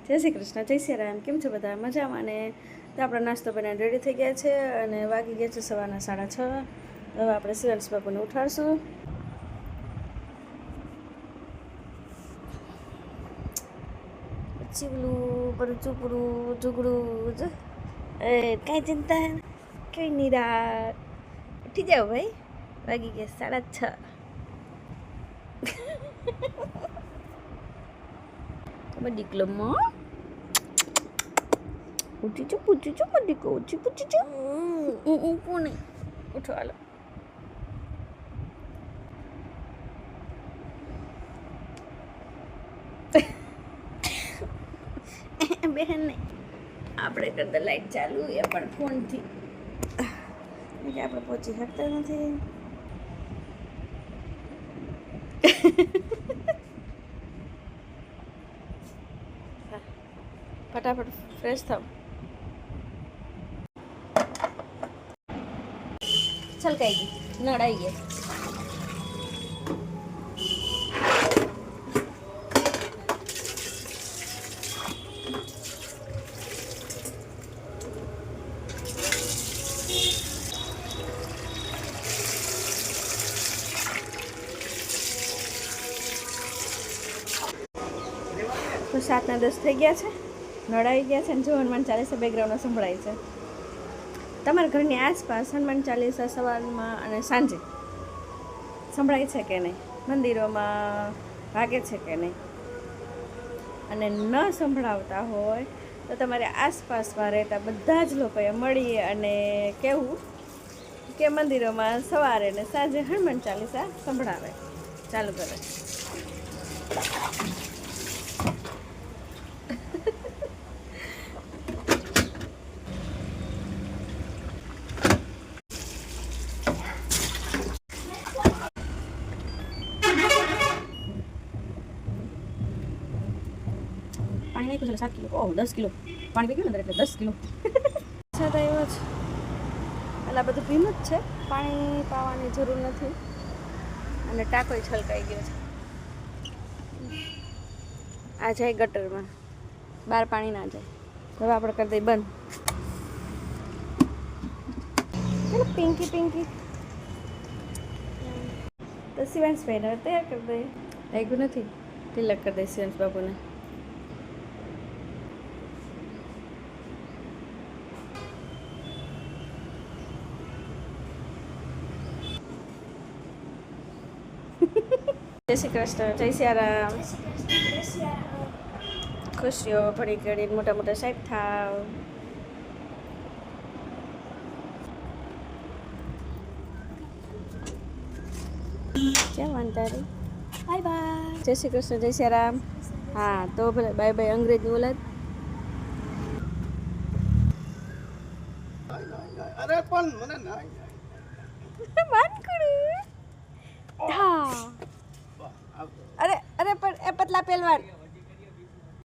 જય શ્રી કૃષ્ણ, જય શ્રી રામ. કેમ છો બધા? મજામાં ને? તો આપણો નાસ્તો બનાવીને રેડી થઈ ગયા છે અને વાગી ગયા છે સવારના 6:30. હવે આપણે શિવાંશ બાપુને ઉઠાડશું. ચીવલું બધું ચૂપડું ઝુગડું જ કાંઈ ચિંતા કઈ નિરાત. ઉઠી જાઓ ભાઈ, વાગી ગયા 6:30. તમે દીકલમાં ઉઠી છો, પૂછી છો, મડી કો ઉઠી પૂછી છો. કોને ઉઠો હાલો. બહેન ને આપણે કરતા લાઈટ ચાલુ એ પણ ફોનથી એટલે આપણે પહોંચી શકતા નથી. ફટાફટ ફ્રેશ થાવ. છલકાઈ ગઈ, નળાઈ ગઈ. તો 7:10 થઈ ગયા છે, નળાઈ ગયા છે ને જો હનુમાન ચાલીસા બેકગ્રાઉન્ડમાં સંભળાય છે. તમારા ઘરની આસપાસ હનુમાન ચાલીસા સવારમાં અને સાંજે સંભળાય છે કે નહીં? મંદિરોમાં વાગે છે કે નહીં? અને ન સંભળાવતા હોય તો તમારે આસપાસમાં રહેતા બધા જ લોકોએ મળી અને કહેવું કે મંદિરોમાં સવારે ને સાંજે હનુમાન ચાલીસા સંભળાવે, ચાલુ કરે. પાણી નાખ્યું છે 7 કિલો. ઓહ 10 કિલો પાણી પી ગયું ને એટલે 10 કિલો. છતાં એવો જ એટલે આ બધું ભીનું જ છે, પાણી પાવાની જરૂર નથી અને ટાંકોય છલકાઈ ગયો છે. આ જાય ગટરમાં, બહાર પાણી ના જાય. હવે આપણે કરી દઈએ બંધ. ચલો પિંકી પિંકી તો શિવાંશ ભાઈને હવે તૈયાર કરી દઈએ. લાગ્યું નથી? તિલક કરી દઈએ શિવાંશ બાપુને. જય શ્રી કૃષ્ણ, જય સિયારામ. ખુશીઓ ભરી ઘડી મોટા મોટા સાહેબ થાવ. ક્યાં વાંધા રે? Bye bye. જય શ્રી કૃષ્ણ, જય સિયારામ. હા તો ભલે બાય બાય અંગ્રેજી ઓલાદ. અરે પણ મને ના અરે અરે પણ એ પતલા પહેલવાન